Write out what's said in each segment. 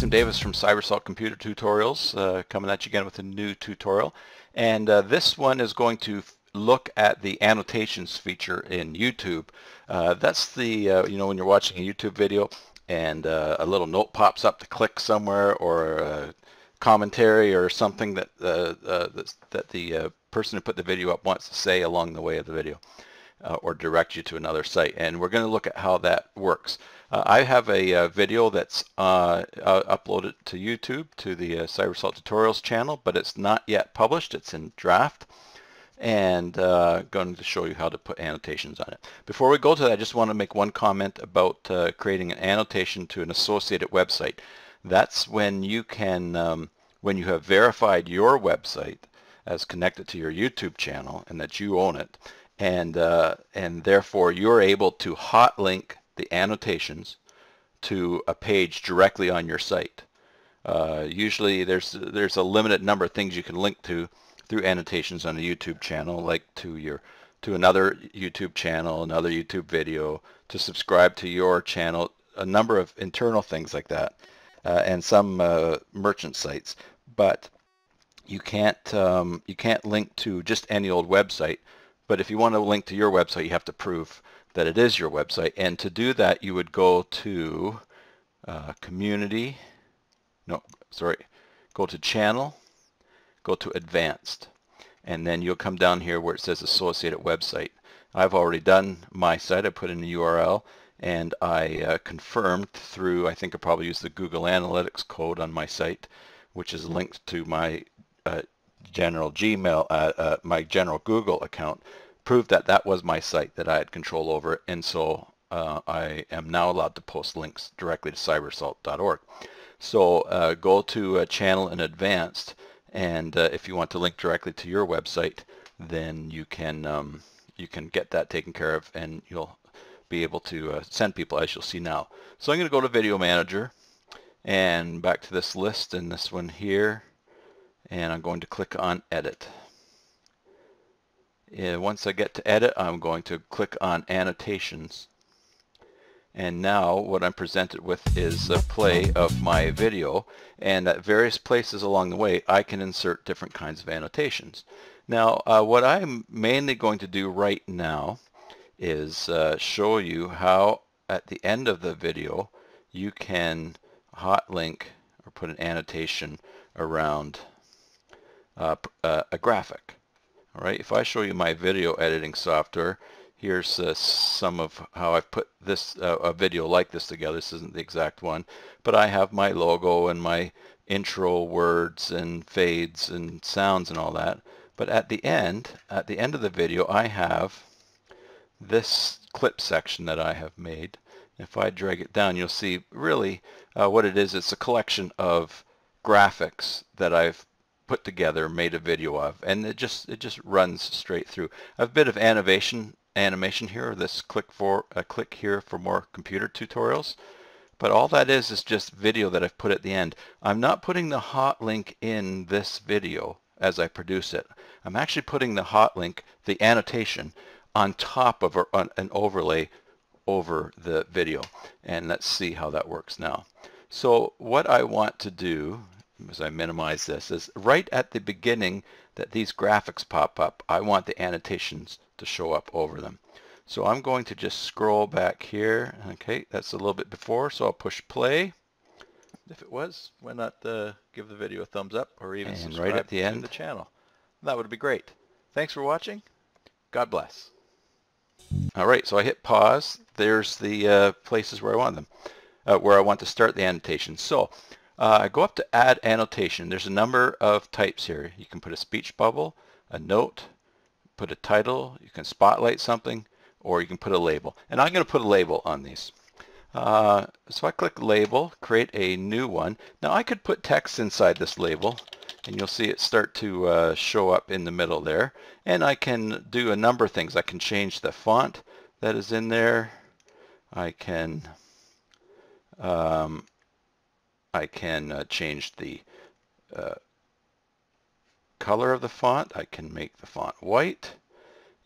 Jason Davis from CyberSalt Computer Tutorials, coming at you again with a new tutorial. And this one is going to look at the annotations feature in YouTube. That's the, when you're watching a YouTube video and a little note pops up to click somewhere, or a commentary or something that the person who put the video up wants to say along the way of the video. Or direct you to another site, and we're going to look at how that works. I have a video that's uploaded to YouTube, to the CyberSalt Tutorials channel, but it's not yet published. It's in draft, and going to show you how to put annotations on it. Before we go to that, I just want to make one comment about creating an annotation to an associated website. That's when you can, when you have verified your website as connected to your YouTube channel and that you own it, and therefore you're able to hotlink the annotations to a page directly on your site. Usually there's a limited number of things you can link to through annotations on a YouTube channel, like to another YouTube channel, another YouTube video, to subscribe to your channel, a number of internal things like that, and some merchant sites. But you can't link to just any old website. But if you want to link to your website, you have to prove that it is your website. And to do that, you would go to go to Channel, go to Advanced, and then you'll come down here where it says Associated Website. I've already done my site. I put in the URL, and I confirmed through, I think I probably used the Google Analytics code on my site, which is linked to my general Gmail, my general Google account, proved that that was my site, that I had control over it, and so I am now allowed to post links directly to cybersalt.org. So go to Channel and Advanced, and if you want to link directly to your website, then you can get that taken care of, and you'll be able to send people, as you'll see now. So I'm going to go to Video Manager and back to this list, and this one here, and I'm going to click on Edit. Once I get to Edit, I'm going to click on Annotations. And now what I'm presented with is a play of my video, and at various places along the way I can insert different kinds of annotations. Now what I'm mainly going to do right now is show you how at the end of the video you can hotlink or put an annotation around a graphic. All right, if I show you my video editing software, here's some of how I've put this a video like this together. This isn't the exact one, but I have my logo and my intro words and fades and sounds and all that. But at the end of the video, I have this clip section that I have made. If I drag it down, you'll see really what it is. It's a collection of graphics that I've put together, made a video of, and it just runs straight through. I have a bit of animation here. This click here for more computer tutorials, but all that is just video that I've put at the end. I'm not putting the hot link in this video as I produce it. I'm actually putting the hot link, the annotation, on top of an overlay over the video, and let's see how that works now. So what I want to do, as I minimize this, is right at the beginning that these graphics pop up, I want the annotations to show up over them. So I'm going to just scroll back here. Okay, that's a little bit before, so I'll push play. If it was, why not give the video a thumbs up, or even subscribe right at the end to the channel. That would be great. Thanks for watching. God bless. Alright, so I hit pause. There's the places where I want them, where I want to start the annotation. So I go up to Add Annotation. There's a number of types here. You can put a speech bubble, a note, put a title, you can spotlight something, or you can put a label. And I'm going to put a label on these. So I click Label, create a new one. Now I could put text inside this label, and you'll see it start to show up in the middle there. And I can do a number of things. I can change the font that is in there. I can change the color of the font. I can make the font white,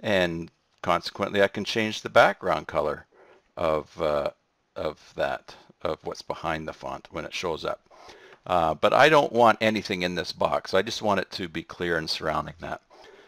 and consequently I can change the background color of what's behind the font when it shows up. But I don't want anything in this box. I just want it to be clear and surrounding that.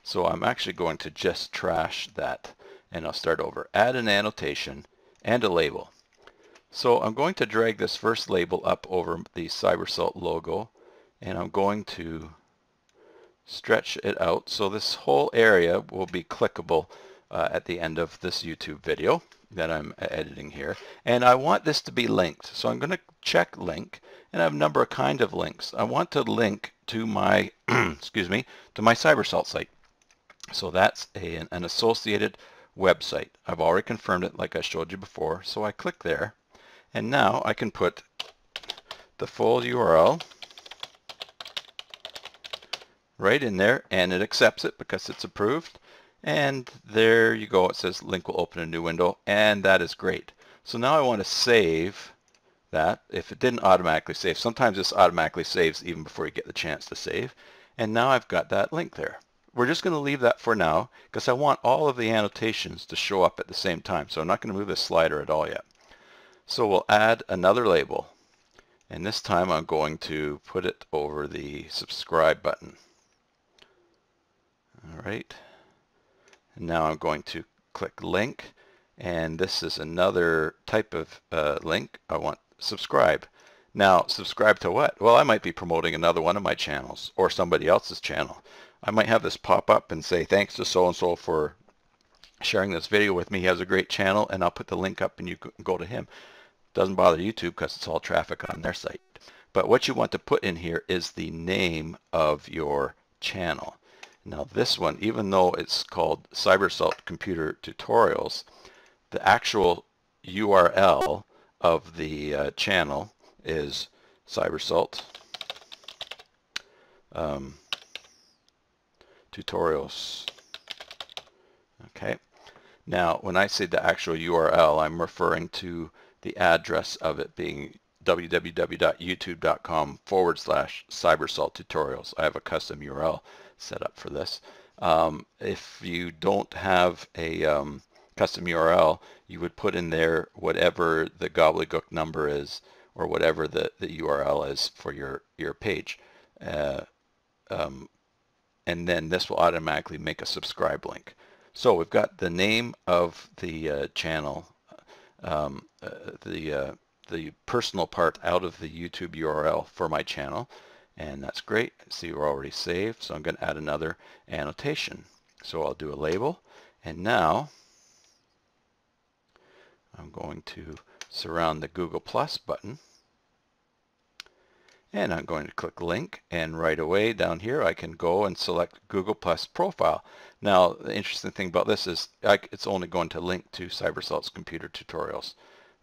So I'm actually going to just trash that, and I'll start over. Add an annotation and a label. So I'm going to drag this first label up over the CyberSalt logo, and I'm going to stretch it out so this whole area will be clickable at the end of this YouTube video that I'm editing here. And I want this to be linked. So I'm going to check link, and I have a number of kind of links. I want to link to my excuse me, to my CyberSalt site. So that's an associated website. I've already confirmed it like I showed you before. So I click there, and now I can put the full URL right in there, and it accepts it because it's approved. And there you go. It says link will open a new window, and that is great. So now I want to save that. If it didn't automatically save, sometimes this automatically saves even before you get the chance to save. And now I've got that link there. We're just going to leave that for now because I want all of the annotations to show up at the same time. So I'm not going to move this slider at all yet. So we'll add another label, and this time I'm going to put it over the subscribe button. All right, and now I'm going to click link, and this is another type of link. I want subscribe. Now, subscribe to what? Well, I might be promoting another one of my channels or somebody else's channel. I might have this pop up and say thanks to so-and-so for sharing this video with me. He has a great channel, and I'll put the link up and you can go to him. Doesn't bother YouTube because it's all traffic on their site. But what you want to put in here is the name of your channel. Now this one, even though it's called CyberSalt Computer Tutorials, the actual URL of the channel is CyberSalt Tutorials. Okay. Now when I say the actual URL, I'm referring to the address of it being www.youtube.com/CyberSalt Tutorials. I have a custom URL set up for this. If you don't have a custom URL, you would put in there whatever the gobbledygook number is, or whatever the URL is for your page. And then this will automatically make a subscribe link. So we've got the name of the channel, the personal part out of the YouTube URL for my channel, and that's great. See, we're already saved, so I'm going to add another annotation. So I'll do a label, and now I'm going to surround the Google Plus button, and I'm going to click link, and right away down here I can go and select Google Plus profile. Now the interesting thing about this is it's only going to link to CyberSalt's computer tutorials,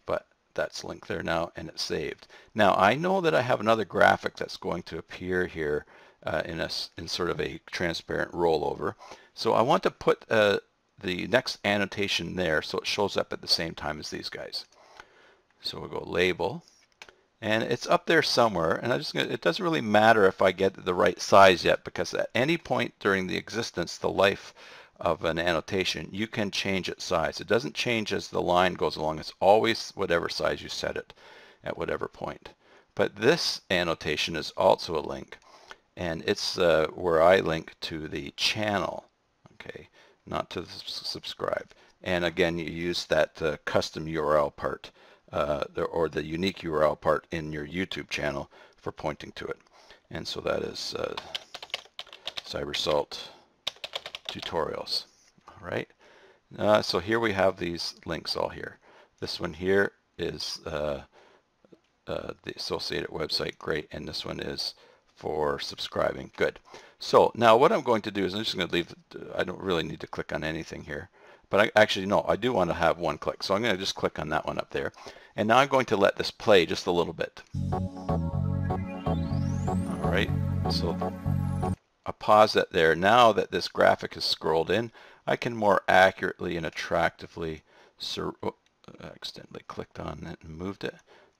but that's linked there now and it's saved. Now I know that I have another graphic that's going to appear here in sort of a transparent rollover. So I want to put the next annotation there so it shows up at the same time as these guys. So we'll go label, and it's up there somewhere, and it doesn't really matter if I get the right size yet, because at any point during the existence, the life of an annotation, you can change its size. It doesn't change as the line goes along. It's always whatever size you set it at whatever point. But this annotation is also a link, and it's where I link to the channel, okay, not to the subscribe. And again, you use that custom URL part, or the unique URL part in your YouTube channel for pointing to it. And so that is CyberSalt Tutorials. All right. So here we have these links all here. This one here is the associated website, great, and this one is for subscribing, good. So now what I'm going to do is I'm just going to leave, I don't really need to click on anything here, but I do want to have one click, so I'm going to just click on that one up there, and now I'm going to let this play just a little bit. All right, so I'll pause it there. Now that this graphic is scrolled in, I can more accurately and attractively, accidentally clicked on it and moved it,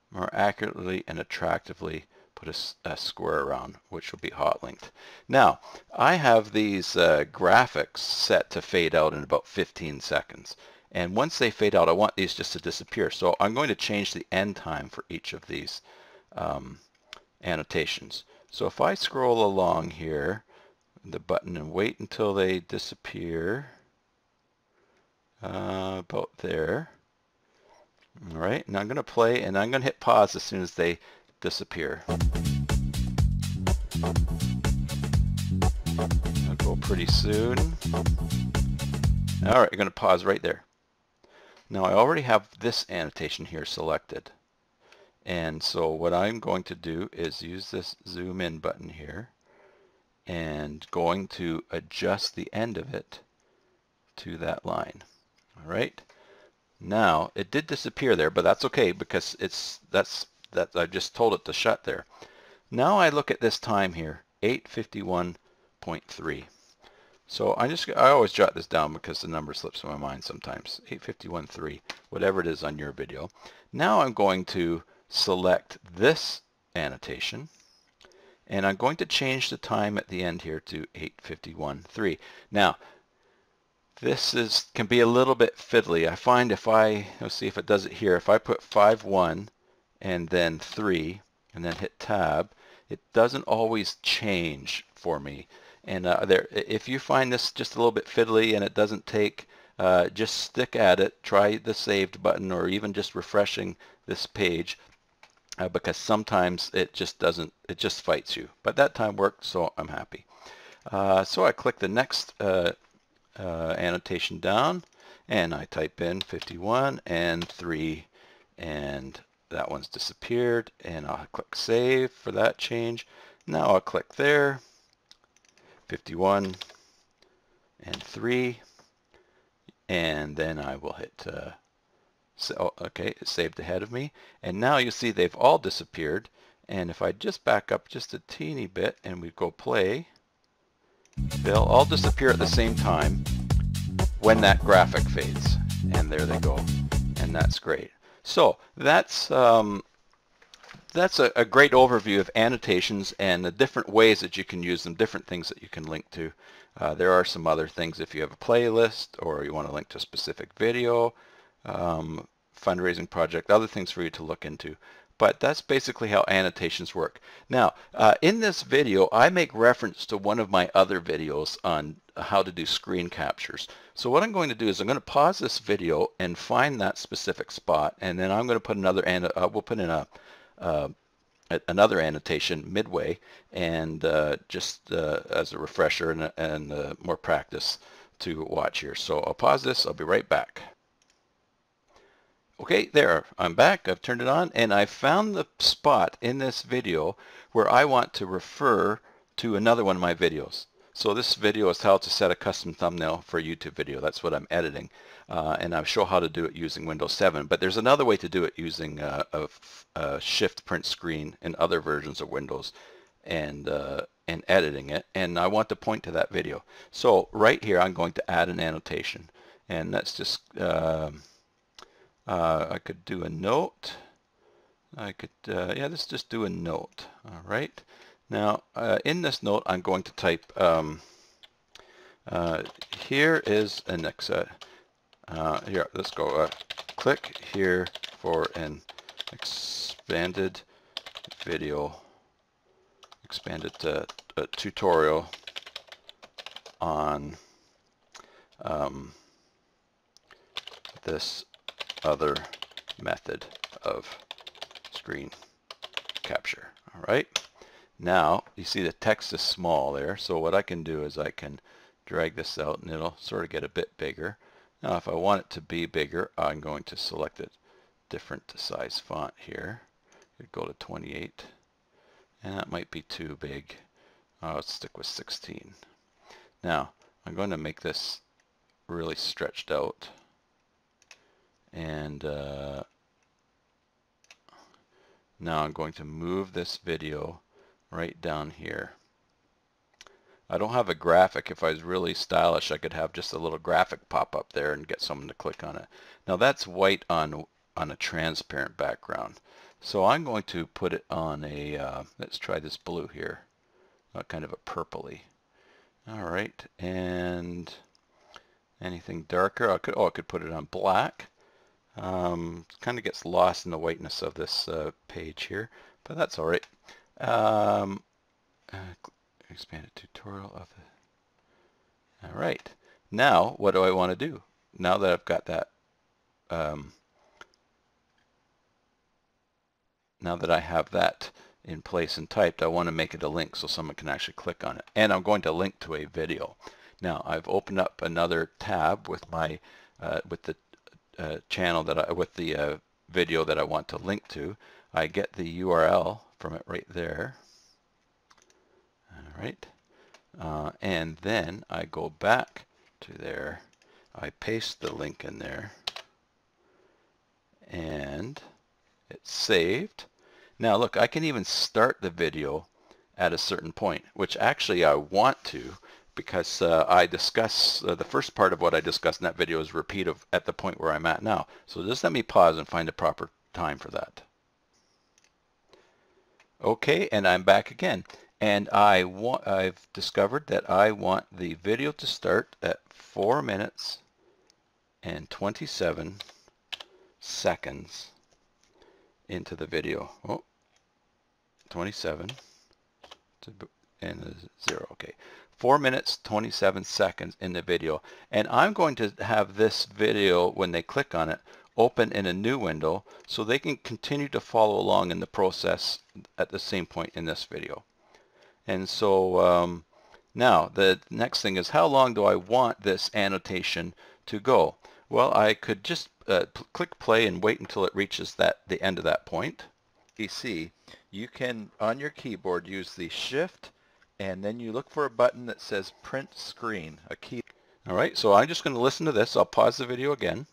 more accurately and attractively put a square around, which will be hot linked. Now, I have these graphics set to fade out in about 15 seconds. And once they fade out, I want these just to disappear. So I'm going to change the end time for each of these annotations. So if I scroll along here, the button, and wait until they disappear, about there. All right, and I'm going to play, and I'm going to hit pause as soon as they disappear. It'll go pretty soon. All right, you're going to pause right there. Now I already have this annotation here selected. And so what I'm going to do is use this zoom in button here and going to adjust the end of it to that line. All right. Now it did disappear there, but that's okay because I just told it to shut there. Now I look at this time here, 8:51.3. So I always jot this down because the number slips in my mind sometimes. 8:51.3, whatever it is on your video. Now I'm going to select this annotation, and I'm going to change the time at the end here to 8:51.3. Now, this can be a little bit fiddly. I find let's see if it does it here. If I put 5:1 and then 3 and then hit tab, it doesn't always change for me. And if you find this just a little bit fiddly and it doesn't take, just stick at it. Try the saved button or even just refreshing this page, because sometimes it just fights you. But that time worked, so I'm happy. So I click the next annotation down, and I type in 51 and 3, and that one's disappeared, and I'll click save for that change. Now I'll click there, 51 and 3, and then I will hit okay, it saved ahead of me, and now you see they've all disappeared. And if I just back up just a teeny bit and we go play, they'll all disappear at the same time when that graphic fades, and there they go, and that's great. So that's a great overview of annotations and the different ways that you can use them, different things that you can link to. There are some other things if you have a playlist or you want to link to a specific video, fundraising project, other things for you to look into. But that's basically how annotations work. Now, in this video, I make reference to one of my other videos on how to do screen captures. So what I'm going to do is I'm going to pause this video and find that specific spot, and then I'm going to put another, we'll put in another annotation midway, and just as a refresher and more practice to watch here. So I'll pause this. I'll be right back. Okay, there, I'm back. I've turned it on, and I found the spot in this video where I want to refer to another one of my videos. So this video is how to set a custom thumbnail for a YouTube video. That's what I'm editing, and I'll show how to do it using Windows 7. But there's another way to do it using a shift print screen in other versions of Windows, and editing it. And I want to point to that video. So right here, I'm going to add an annotation, and that's just I could do a note. I could, yeah, let's just do a note. All right. Now, in this note, I'm going to type, here is an here, let's go, click here for an expanded video, expanded tutorial on this other method of screen capture. All right. Now you see the text is small there, so what I can do is I can drag this out and it'll sort of get a bit bigger. Now if I want it to be bigger, I'm going to select a different size font here. Go to 28, and that might be too big. Let's stick with 16. Now I'm going to make this really stretched out, and now I'm going to move this video right down here. I don't have a graphic. If I was really stylish, I could have just a little graphic pop up there and get someone to click on it. Now that's white on a transparent background. So I'm going to put it on a, let's try this blue here, kind of a purpley. All right, and anything darker, I could put it on black. Kind of gets lost in the whiteness of this page here, but that's all right. Um, expanded tutorial of the... All right. Now, what do I want to do? Now that I've got that, now that I have that in place and typed, I want to make it a link so someone can actually click on it. And I'm going to link to a video. Now, I've opened up another tab with my with the channel that with the video that I want to link to. I get the URL from it right there. All right. And then I go back to there. I paste the link in there. And it's saved. Now look, I can even start the video at a certain point, which actually I want to, because I discuss the first part of what I discussed in that video is repeat of at the point where I'm at now. So just let me pause and find a proper time for that. Okay, and I'm back again. And I've discovered that I want the video to start at 4 minutes and 27 seconds into the video. Oh, 27 and 0. Okay, 4 minutes 27 seconds in the video, and I'm going to have this video, when they click on it, open in a new window so they can continue to follow along in the process at the same point in this video. And so now the next thing is, how long do I want this annotation to go? Well, I could just click play and wait until it reaches the end of that point. You see, you can on your keyboard use the shift and then you look for a button that says print screen, a key. All right, so I'm just going to listen to this. I'll pause the video again.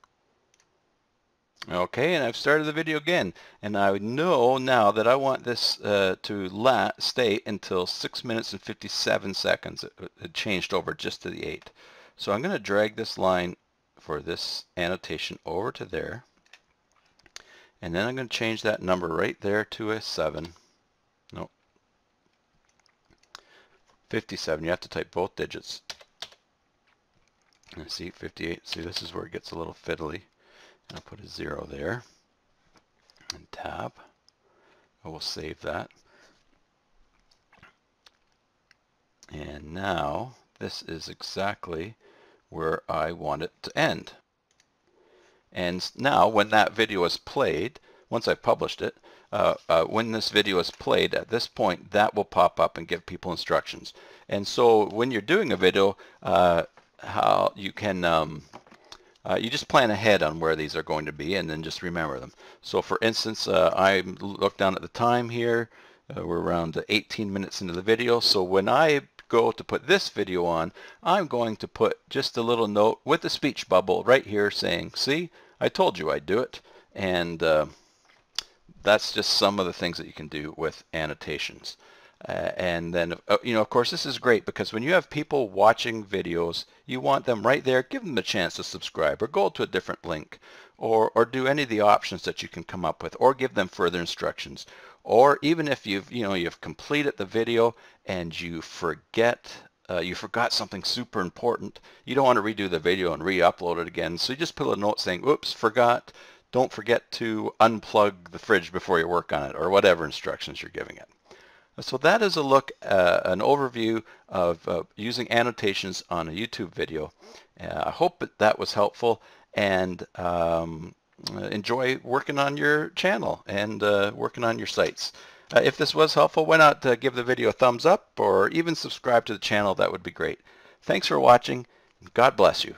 Okay, and I've started the video again, and I know now that I want this to stay until 6 minutes and 57 seconds. It changed over just to the 8. So I'm going to drag this line for this annotation over to there, and then I'm going to change that number right there to a 7. No, 57. You have to type both digits. And see, 58. See, this is where it gets a little fiddly. I'll put a 0 there and tab. I will save that. And now this is exactly where I want it to end. And now when that video is played, once I've published it, when this video is played at this point, that will pop up and give people instructions. And so when you're doing a video, how you can you just plan ahead on where these are going to be and then just remember them. So for instance, I look down at the time here. We're around 18 minutes into the video. So when I go to put this video on, I'm going to put just a little note with the speech bubble right here saying, see, I told you I'd do it. And that's just some of the things that you can do with annotations. And then, of course, this is great because when you have people watching videos, you want them right there. Give them a chance to subscribe or go to a different link or do any of the options that you can come up with, or give them further instructions. Or even if you've completed the video and you forgot something super important, you don't want to redo the video and re-upload it again. So you just put a note saying, oops, forgot. Don't forget to unplug the fridge before you work on it, or whatever instructions you're giving it. So that is a look, an overview of using annotations on a YouTube video. I hope that was helpful, and enjoy working on your channel and working on your sites. If this was helpful, why not give the video a thumbs up or even subscribe to the channel? That would be great. Thanks for watching. God bless you.